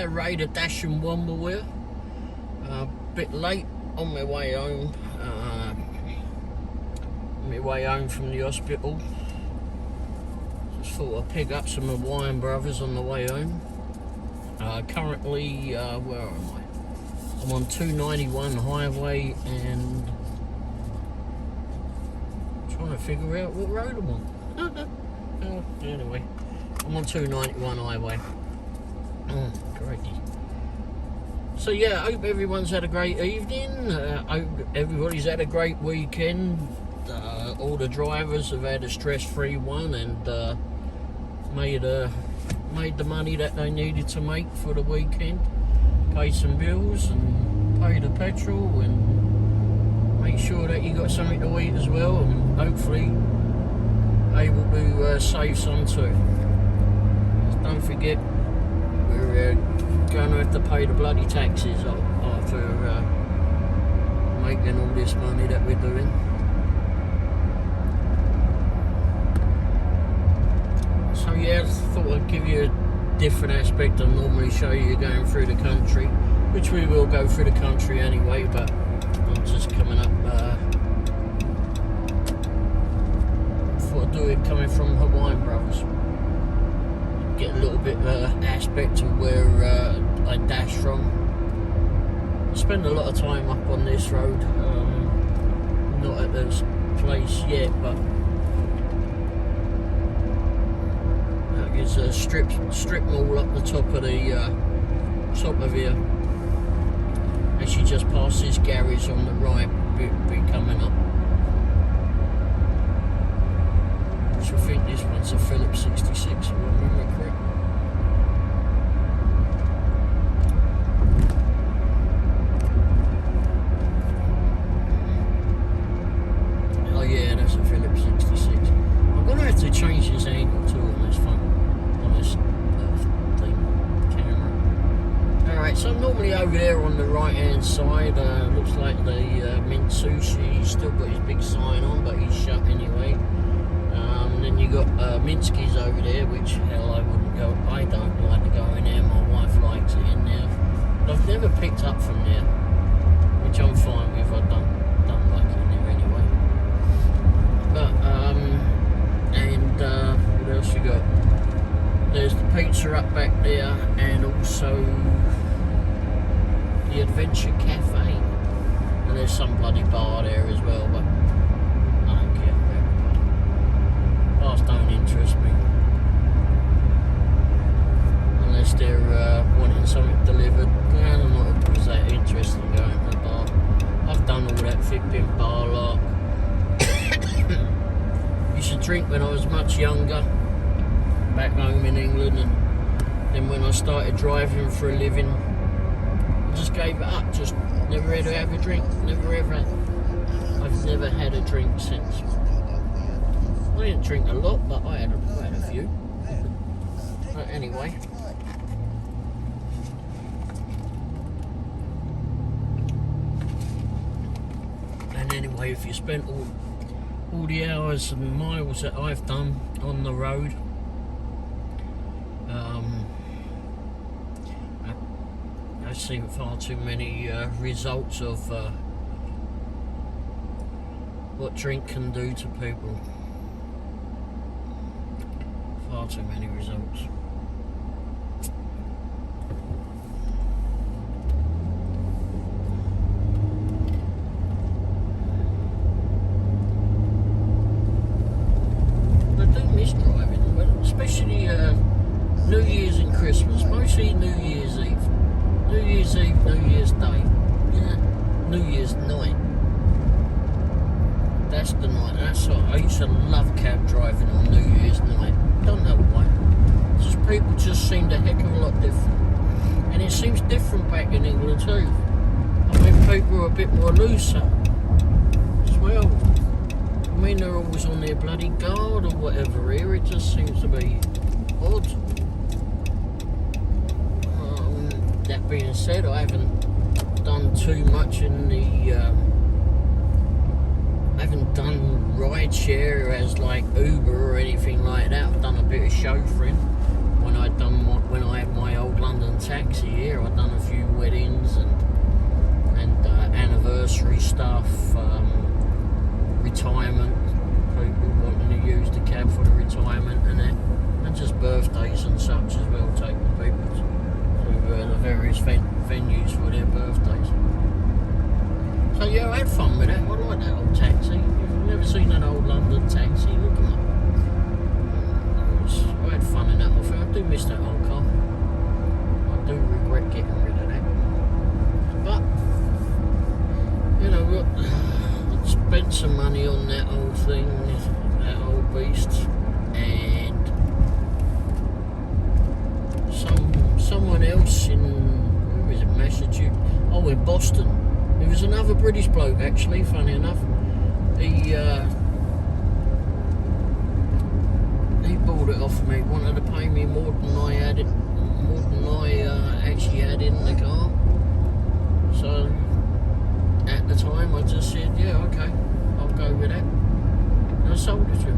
Raider dashing Womblewell. A bit late on my way home. From the hospital. Just thought I'd pick up some of Wine Brothers on the way home. Currently, where am I? I'm on 291 highway and I'm trying to figure out what road I'm on. Anyway, I'm on 291 highway. Great. So yeah, I hope everyone's had a great evening. I hope everybody's had a great weekend. All the drivers have had a stress-free one and made the money that they needed to make for the weekend. Paid some bills and paid the petrol and make sure that you got something to eat as well, and hopefully able to save some too. Just don't forget, we're going to have to pay the bloody taxes after making all this money that we're doing. So yeah, I thought I'd give you a different aspect and normally show you going through the country, which we will go through the country anyway, but I'm just coming up, thought I'd do it coming from Wine Brothers. Get a little bit aspect of where I dash from. I spend a lot of time up on this road, not at this place yet, but there's a strip mall up the top of here. As you just pass this garage on the right, be coming up. Which I think this one's a Phillips 66, if I remember correct. Oh yeah, that's a Phillips 66. I'm gonna have to change this angle too on this phone. Alright, so I'm normally over there on the right hand side. Looks like the Mint Sushi, he's still got his big sign on, but he's shut anyway. Then you got Minsky's over there, which hell I wouldn't go. I don't like to go in there, my wife likes it in there. But I've never picked up from there, which I'm fine with. I don't like it in there anyway. But what else you got? There's the pizza up back there, and also the Adventure Cafe. And there's some bloody bar there as well, but I don't care. Bars don't interest me. Unless they're wanting something delivered. And I'm not always that interested in going to the bar. I've done all that flipping bar lot. Used to drink when I was much younger, back home in England, and then when I started driving for a living, I just gave it up. Just never had to have a drink. I've never had a drink since. I didn't drink a lot, but I had a few. But anyway. And anyway, if you spent all the hours and miles that I've done on the road, I've seen far too many results of what drink can do to people. Far too many results. I do miss driving, but especially New Year's and Christmas, mostly New Year's Eve. New Year's Eve, New Year's Day, yeah. New Year's night. That's the night. That's what I used to love cab driving on New Year's night. Don't know why. Just people just seemed a heck of a lot different, and it seems different back in England too. I mean, people are a bit more looser as well. I mean, they're always on their bloody guard or whatever. Here, it just seems to be odd. That being said, I haven't done too much in the. I haven't done rideshare as like Uber or anything like that. I've done a bit of chauffeuring when I had my old London taxi. various venues for their birthdays. So yeah, I had fun with that. I like that old taxi. If you've never seen an old London taxi, look them up. I had fun in that offer. I do miss that old car. I do regret getting rid of that. But, you know, I spent some money on that old thing, that old beast, and someone else in, where is it, Massachusetts? Oh, in Boston. There was another British bloke, actually, funny enough. He bought it off me, wanted to pay me more than I actually had in the car. So at the time I just said, yeah, okay, I'll go with that. And I sold it to him.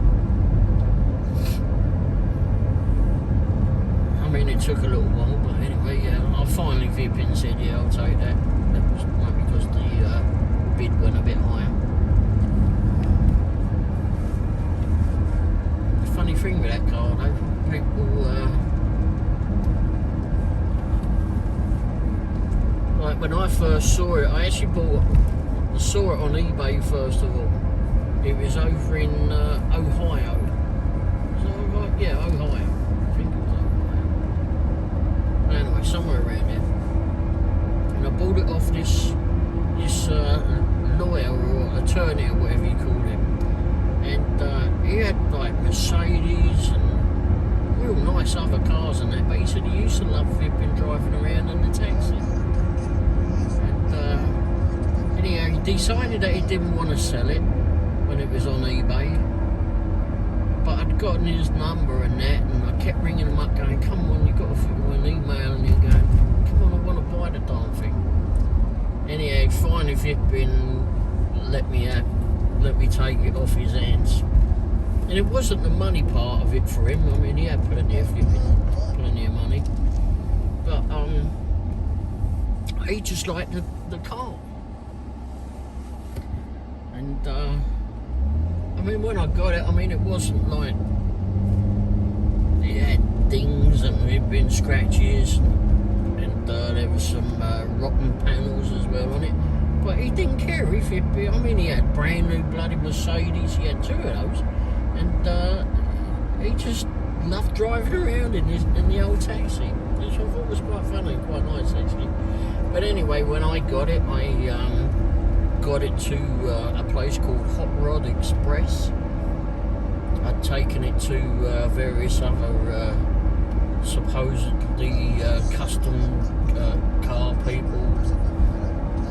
I mean, it took a little while, but anyway, yeah, I finally flipping said, yeah, I'll take that. That was because the bid went a bit higher. Funny thing with that car though, people like when I first saw it, I actually saw it on eBay first of all. It was over in Ohio. So I was like, yeah, Ohio. I think it was Ohio. Anyway, somewhere around there. And I bought it off this lawyer or attorney or whatever you call him. And he had like Mercedes and real nice other cars and that, but he said he used to love flipping driving around in the taxi. And anyhow, he decided that he didn't want to sell it when it was on eBay. But I'd gotten his number and that, and I kept ringing him up going, come on, you've got to fill an email, and he's going, come on, I want to buy the darn thing. Anyhow, he finally flipping let me take it off his hands. And it wasn't the money part of it for him. I mean, he had plenty of money. But he just liked the car. And I mean, when I got it, I mean, it wasn't like it had dings and there'd been scratches and there was some rotten panels as well on it. But he didn't care if it. I mean, he had brand new bloody Mercedes. He had two of those, and he just loved driving around in the old taxi, which I thought was quite funny and quite nice actually. But anyway, when I got it, I got it to a place called Hot Rod Express. I'd taken it to various other supposedly custom car people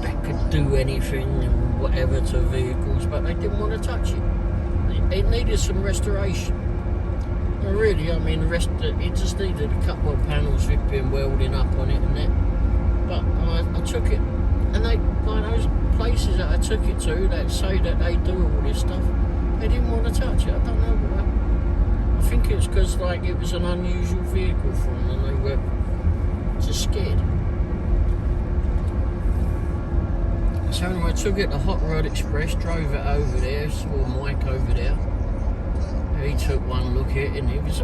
that could do anything and whatever to vehicles, but they didn't want to touch it. It needed some restoration. And really, I mean, it just needed a couple of panels being welding up on it and that. But I took it, and they, like those places that I took it to that say that they do all this stuff, they didn't want to touch it. I don't know why. I think it's because like it was an unusual vehicle for them and they were just scared. So anyway, I took it to Hot Rod Express, drove it over there, saw Mike over there. He took one look at it and he was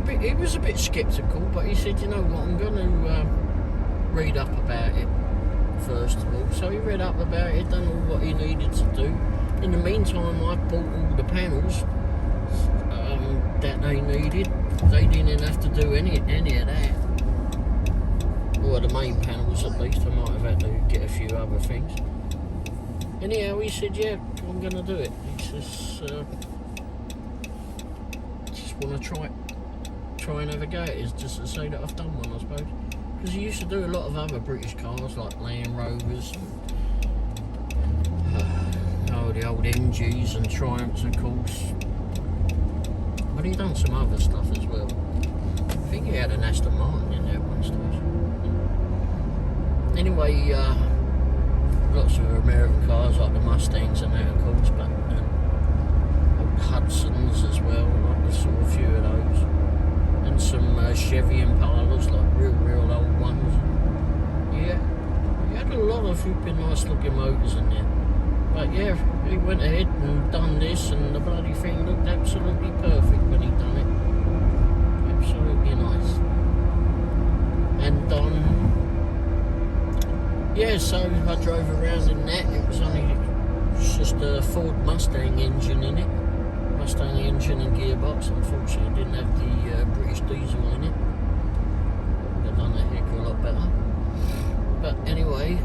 a bit sceptical, but he said, you know what, I'm going to read up about it first of all. So he read up about it, done all what he needed to do. In the meantime, I bought all the panels that they needed. They didn't have to do any of that. Or the main panels at least. I might have had to get a few other things. Anyhow, he said, yeah, I'm going to do it. He says, just want to try and have a go at it. It's just to say that I've done one, I suppose. Because he used to do a lot of other British cars, like Land Rovers, and, the old MGs and Triumphs, of course. But he done some other stuff as well. I think he had an Aston Martin in there at one stage. Anyway, lots of American cars like the Mustangs and that, of course, but old Hudsons as well, like I saw a few of those, and some Chevy Impalas, like real old ones. Yeah, he had a lot of flipping nice looking motors in there. But yeah, he went ahead and done this, and the bloody thing looked absolutely perfect when he done it. Absolutely nice. And yeah, so I drove around in that. It was just a Ford Mustang engine in it. Mustang engine and gearbox. Unfortunately, it didn't have the British diesel in it. Would have done a heck of a lot better. But anyway,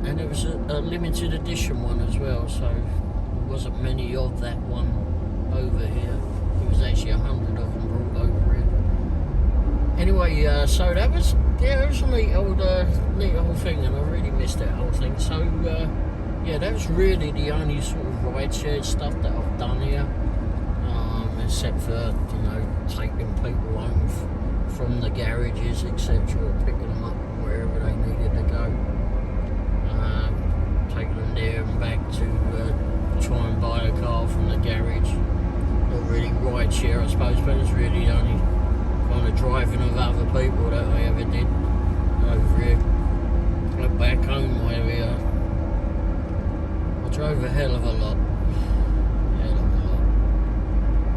and it was a limited edition one as well, so there wasn't many of that one over here. It was actually 100 of them brought over here. Anyway, so that was, yeah, it was a neat old thing, and I really missed that whole thing. So yeah, that was really the only sort of ride share stuff that I've done here, except for, you know, taking people home from the garages, etc., or picking them up wherever they needed to go, taking them there and back to try and buy a car from the garage. Not really ride share, I suppose, but it's really the only kind of driving of other people that I ever did over here. But back home, I drove a hell of a lot. Hell of a lot.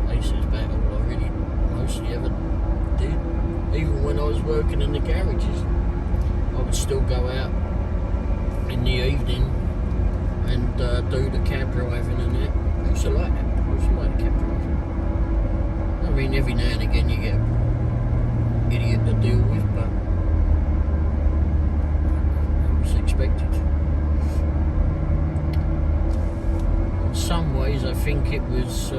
Places back, all I really mostly ever did. Even when I was working in the garages, I would still go out in the evening and do the cab driving and that. I used to like that. I used to like the cab driving. I mean, every now and again you get an idiot to deal with, but it was expected. In some ways, I think it was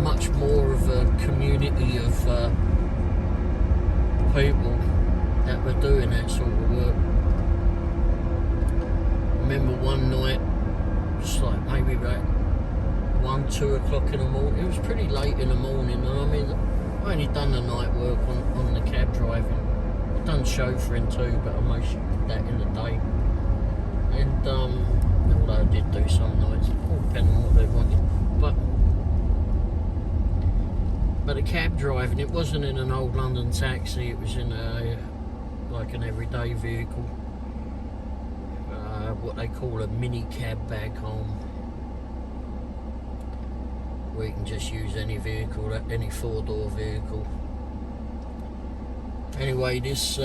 much more of a community of people that were doing that sort of work. I remember one night, just like maybe about 1, 2 o'clock in the morning. It was pretty late in the morning, and I mean, I only done the night work on the cab driving. I've done chauffeuring too, but I mostly did that in the day. And although I did do some nights, all depending on what they wanted. But the cab driving, it wasn't in an old London taxi. It was in like an everyday vehicle, what they call a mini cab back home, where you can just use any vehicle, any 4-door vehicle. Anyway, this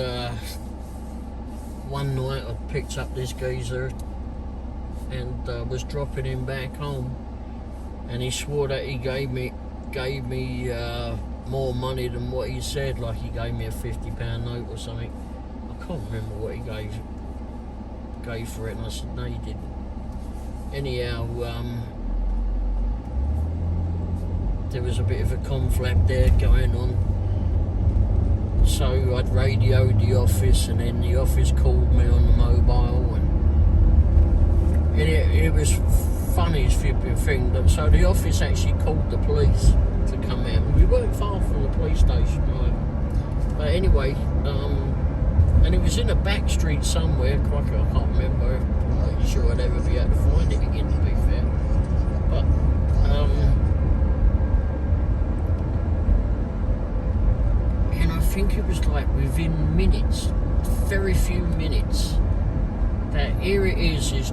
one night I picked up this geezer and was dropping him back home, and he swore that he gave me more money than what he said. Like, he gave me a £50 note or something. I can't remember what he gave for it, and I said no, you didn't. Anyhow, there was a bit of a conflict there going on, so I'd radioed the office, and then the office called me on the mobile, and it was funniest flipping thing. So the office actually called the police to come out. We weren't far from the police station, right? But anyway, and it was in a back street somewhere. Crikey, I can't remember. I'm not sure I'd ever be able to find it again, to be fair. But and I think it was like within minutes, very few minutes, that here it is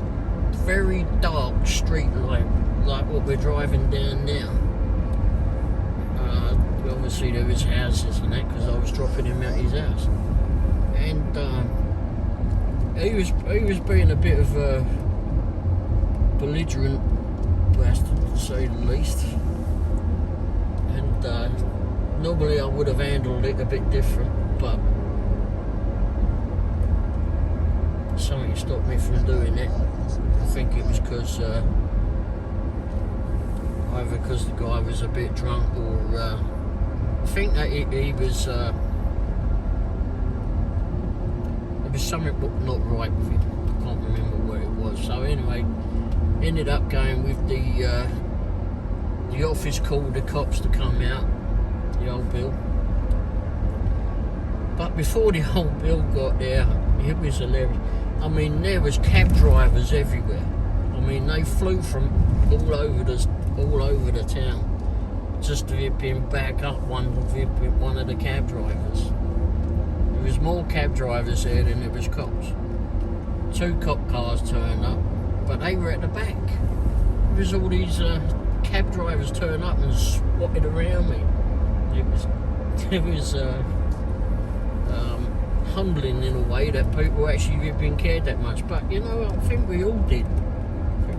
very dark street like what we're driving down now. Obviously there was houses and that, because I was dropping him at his house, and he was being a bit of a belligerent bastard, to say the least. And normally I would have handled it a bit different, but something stopped me from doing it. I think it was because either because the guy was a bit drunk, or I think that he was there was something not right with him. I can't remember what it was. So anyway, ended up going with the office called the cops to come out, the old Bill. But before the old Bill got there, it was hilarious. I mean, there was cab drivers everywhere. I mean, they flew from all over the town just to whip him back up one of the cab drivers. There was more cab drivers there than there was cops. 2 cop cars turned up, but they were at the back. There was all these cab drivers drivers turn up and swatted around me. It was humbling in a way that people actually have been cared that much. But you know, I think we all did.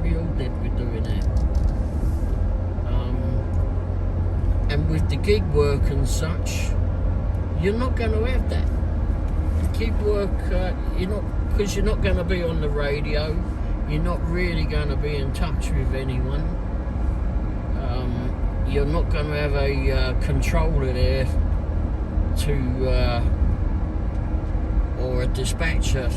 With doing that. And with the gig work and such, you're not going to have that. The gig work, because you're not going to be on the radio. You're not really going to be in touch with anyone. You're not going to have a controller there or a dispatcher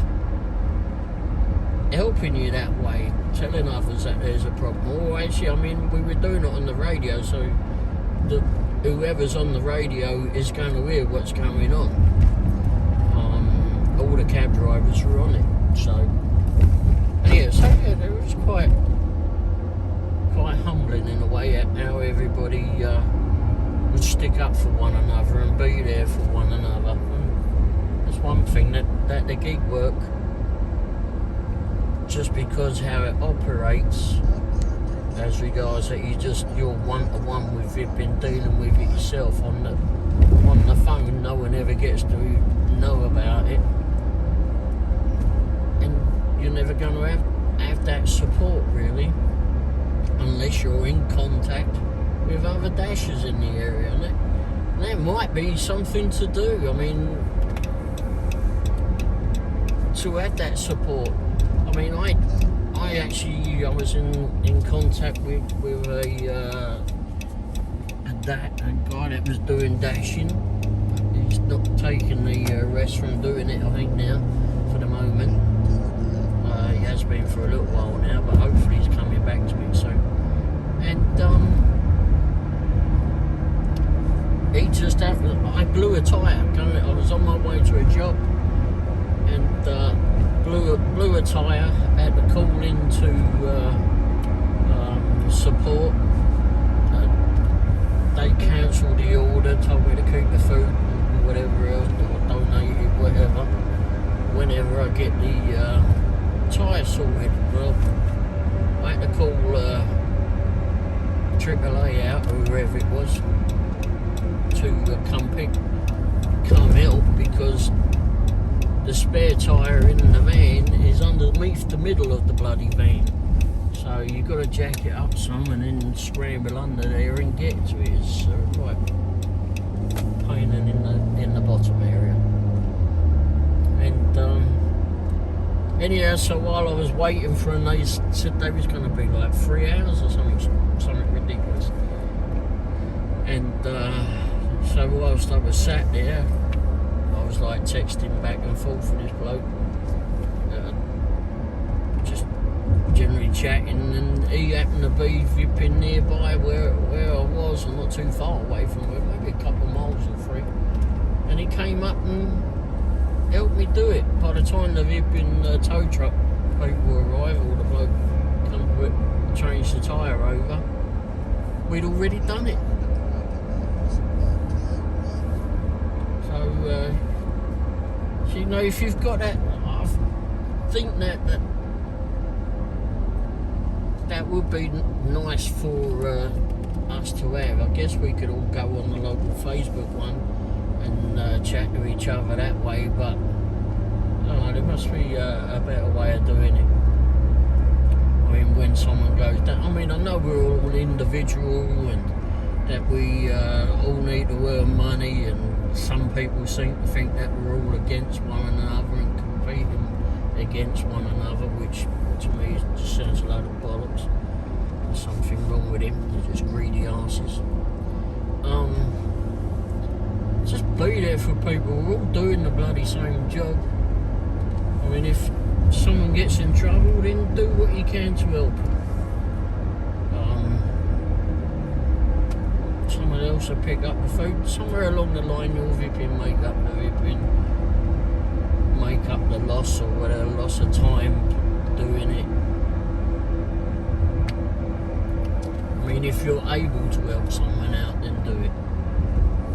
helping you that way, telling others that there's a problem. Or actually, I mean, we were doing it on the radio, so whoever's on the radio is going to hear what's going on. All the cab drivers were on it, so it was quite humbling in a way at how everybody would stick up for one another and be there for one another. And that's one thing that the gig work, just because how it operates, as regards that you're one-to-one with it, been dealing with it yourself on the phone. No one ever gets to know about it, and you're never going to have that support really, unless you're in contact with other dashers in the area, and that might be something to do. I mean, to have that support. I mean, I was in contact with a guy that was doing dashing. He's not taking the rest from doing it, I think, now, for the moment. He has been for a little while now, but hopefully he's coming back to it soon. And I blew a tyre. I was on my way to a job, and blew a tyre. Had to call into support. They cancelled the order, told me to keep the food, whatever else, or donate it, whatever. Whenever I get the tyre sorted, well, I had to call AAA out, or whoever it was, to come help, because the spare tyre in the van is underneath the middle of the bloody van. So you've got to jack it up some and then scramble under there and get to it. It's quite paining in the bottom area. And anyhow, so while I was waiting for them, they said they was going to be like 3 hours or something ridiculous. And so whilst I was sat there, I was like texting back and forth with this bloke, just generally chatting, and he happened to be zipping nearby where I was, and not too far away from it, maybe a couple of miles or 3. And he came up and helped me do it. By the time the zipping tow truck people arrived, or the bloke come to it, changed the tyre over, we'd already done it. So, you know, if you've got that, I think that would be nice for us to have. I guess we could all go on the local Facebook one and chat to each other that way, but I don't know, there must be a better way of doing it. I mean, when someone goes down, I mean, I know we're all individual and that we all need to earn money, and some people seem to think that we're all against one another and competing against one another, which to me just sounds a load of bollocks. There's something wrong with him. They're just greedy asses. Just be there for people. We're all doing the bloody same job. I mean, if someone gets in trouble, then do what you can to help them. Someone else will pick up the food. Somewhere along the line, you'll vipping, make up the loss, or whatever, loss of time doing it. I mean, if you're able to help someone out, then do it.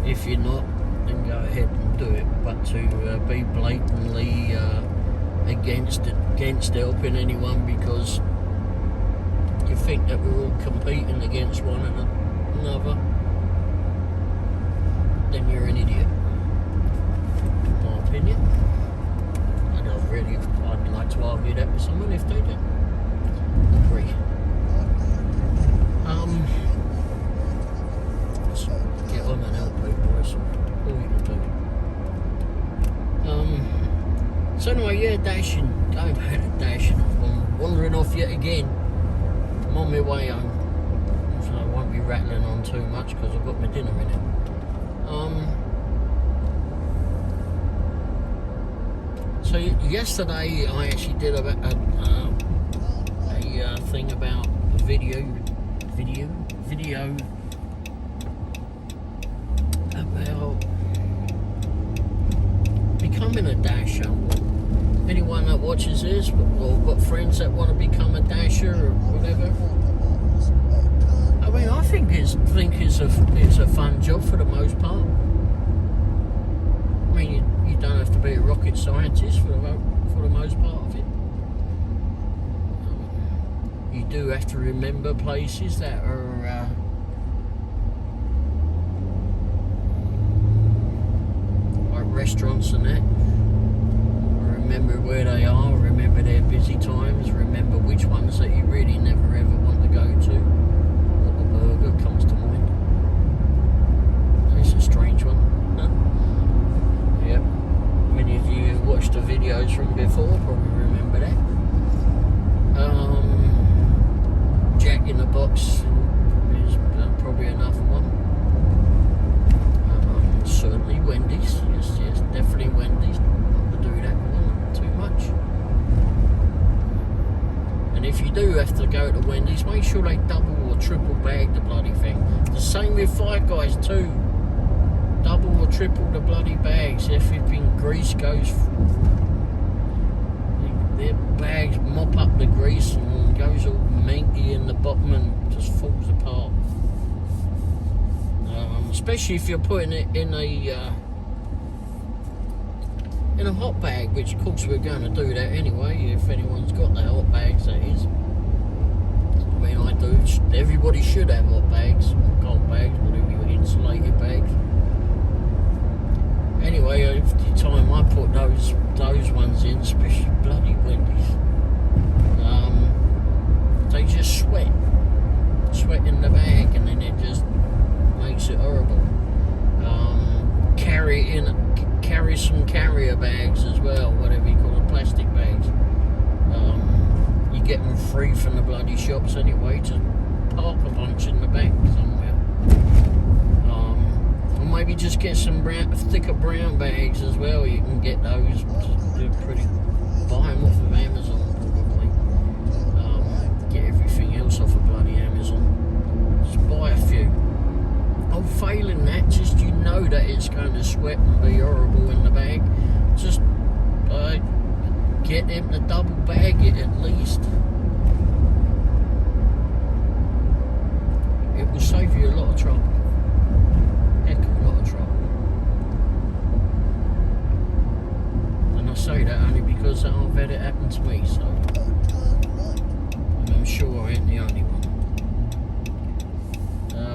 If you're not, then go ahead and do it. But to be blatantly against helping anyone because you think that we're all competing against one another, So anyway, yeah, dashing, going back to dashing. I'm wandering off yet again. I'm on my way home, so I won't be rattling on too much because I've got my dinner in it. So yesterday I actually did a thing about video about becoming a dasher. Anyone that watches this or got friends that want to become a dasher or whatever, I mean, I think it's a fun job for the most part. I mean, you don't have to be a rocket scientist for the most part of it. You do have to remember places that are like restaurants and that. Remember where they are, remember their busy times, remember which ones that you really never ever want to go to. Burger comes to mind. It's a strange one. Yep. Many of you who watched the videos from before probably remember that. Jack in the Box is probably another one. Certainly Wendy's. Yes, definitely Wendy's. Not to do that one too much. And if you do have to go to Wendy's, make sure they double or triple bag the bloody thing. The same with Five Guys too. Double or triple the bloody bags. If grease goes, their bags mop up the grease and goes all minky in the bottom and just falls apart. Especially if you're putting it in a hot bag, which of course we're going to do that anyway, if anyone's got their hot bags, that is. I mean, I do. Everybody should have hot bags, or cold bags, whatever you insulated bags. Anyway, every time I put those ones in, especially bloody Wendy's, they just sweat in the bag, and then it just makes it horrible. Carry some carrier bags as well, whatever you call them, plastic bags. You get them free from the bloody shops anyway. To park a bunch in the back somewhere. Or maybe just get some thicker brown bags as well. You can get those. They're pretty. Buy them off of Amazon probably. Get everything else off of bloody Amazon. Just buy a few. Oh, failing that, just you know that it's going to sweat and be horrible in the bag. Just get them to double bag it at least. It will save you a lot of trouble. Heck of a lot of trouble. And I say that only because I've had it happen to me, so. And I'm sure I ain't the only one.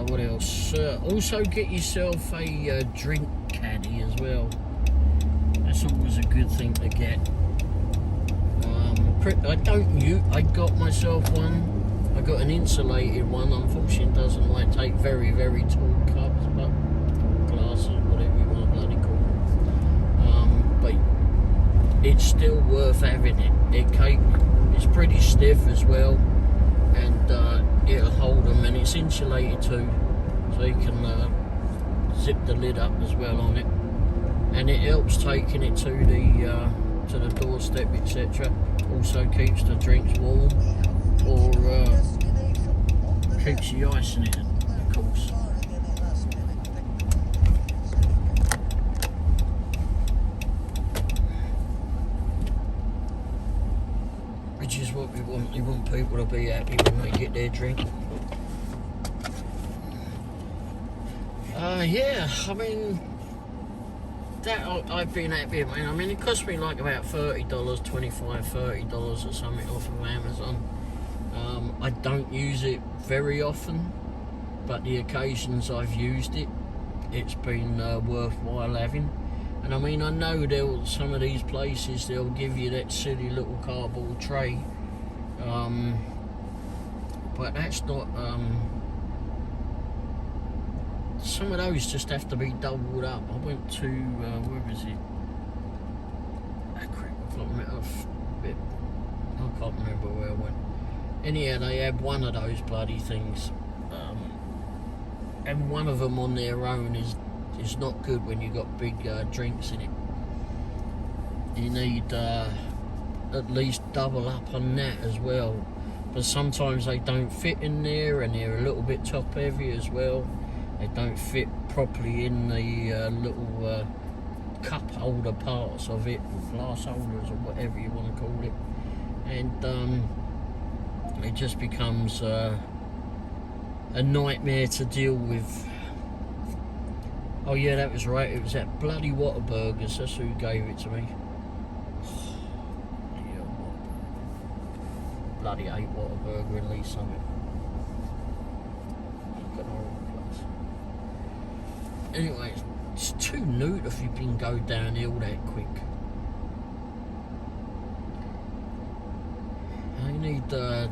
What else? Also get yourself a drink caddy as well. That's always a good thing to get. I got myself one. I got an insulated one. Unfortunately, it doesn't like take very, very tall cups, but glasses, whatever you want to bloody call them. But it's still worth having it. It's pretty stiff as well, and it'll hold them, and it's insulated too, so you can zip the lid up as well on it, and it helps taking it to the doorstep, etc. Also keeps the drinks warm, or keeps the ice in it, of course. Which is what we want. We want people to be happy when they get their drink. Yeah, I mean, that I've been happy. I mean, it cost me like about $30, $25, $30 or something off of Amazon. I don't use it very often, but the occasions I've used it, it's been worthwhile having. And I mean, I know some of these places, they'll give you that silly little cardboard tray, but that's not, some of those just have to be doubled up. I went to, where was it? Ah, crap, I've got can't remember where I went. Anyhow, they had one of those bloody things, and one of them on their own is not good when you got big drinks in it. You need at least double up on that as well. But sometimes they don't fit in there, and they're a little bit top heavy as well. They don't fit properly in the little cup holder parts of it, or glass holders, or whatever you want to call it. And it just becomes a nightmare to deal with. Oh yeah, that was right, it was that bloody Whataburgers, that's who gave it to me. Yeah, bloody ate Whataburger at least something. Fucking horrible place. Anyway, it's too new if you can go downhill that quick. You need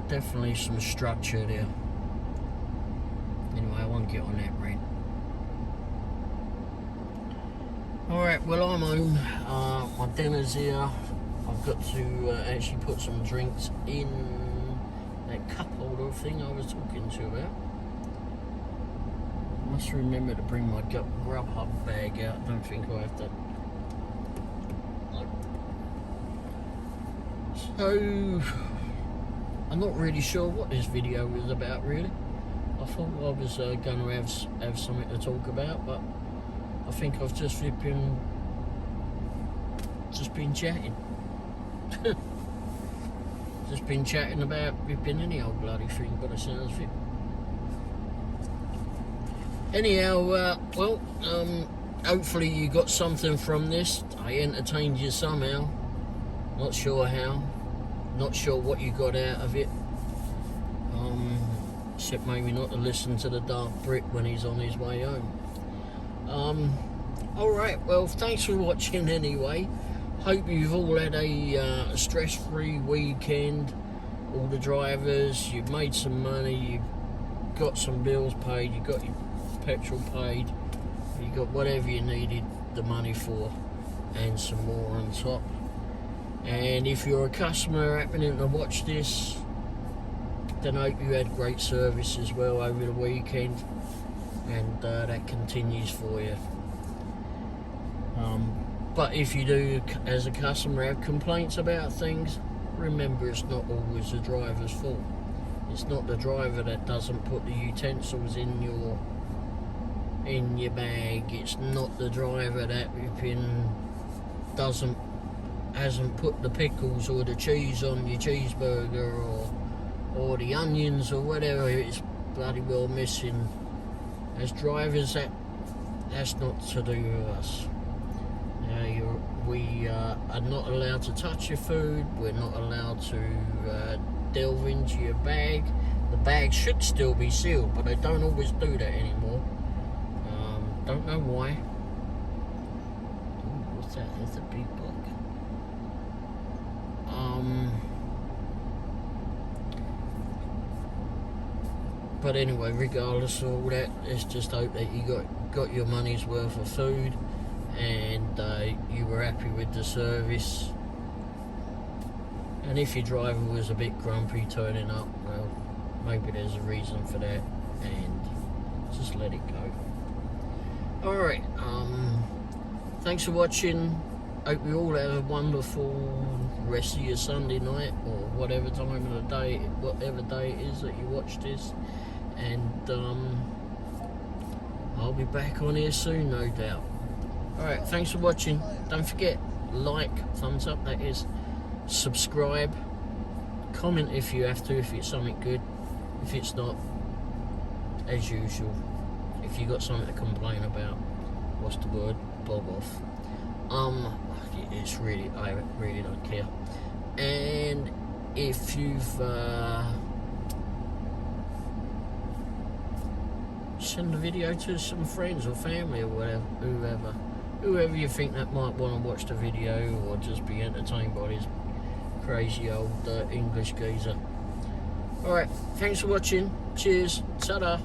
definitely some structure there. Anyway, I won't get on that rant. Alright, well, I'm home. My dinner's here. I've got to actually put some drinks in that cup holder thing I was talking to you about. I must remember to bring my Grubhub bag out. I don't think I have to. So, I'm not really sure what this video is about, really. I thought I was going to have something to talk about, but I think I've just been chatting. Just been chatting about ripping any old bloody thing, by the sounds of it. Anyhow, well, hopefully you got something from this. I entertained you somehow. Not sure how. Not sure what you got out of it. Except maybe not to listen to the Dark Brit when he's on his way home. Alright, well, thanks for watching anyway. Hope you've all had a stress-free weekend. All the drivers, you've made some money, you've got some bills paid, you got your petrol paid, you got whatever you needed the money for, and some more on top. And if you're a customer happening to watch this, then I hope you had great service as well over the weekend, and that continues for you. But if you do, as a customer, have complaints about things, remember it's not always the driver's fault. It's not the driver that doesn't put the utensils in your bag. It's not the driver that hasn't put the pickles or the cheese on your cheeseburger, or the onions or whatever it's bloody well missing. As drivers, that's not to do with us. We are not allowed to touch your food. We're not allowed to delve into your bag. The bag should still be sealed, but they don't always do that anymore. Don't know why. Ooh, what's that? That's a big bug. But anyway, regardless of all that, let's just hope that you got your money's worth of food, and you were happy with the service. And if your driver was a bit grumpy turning up, well, maybe there's a reason for that, and just let it go. Alright, thanks for watching. Hope you all have a wonderful rest of your Sunday night, or whatever time of the day, whatever day it is that you watch this. And I'll be back on here soon, no doubt. Alright, thanks for watching. Don't forget, like, thumbs up that is, subscribe, comment if you have to, if it's something good. If it's not, as usual, if you got something to complain about, what's the word, bob off. It's really, I really don't care. And if you've send the video to some friends or family or whatever, whoever you think that might want to watch the video or just be entertained by this crazy old English geezer. Alright, thanks for watching. Cheers. Ta-da.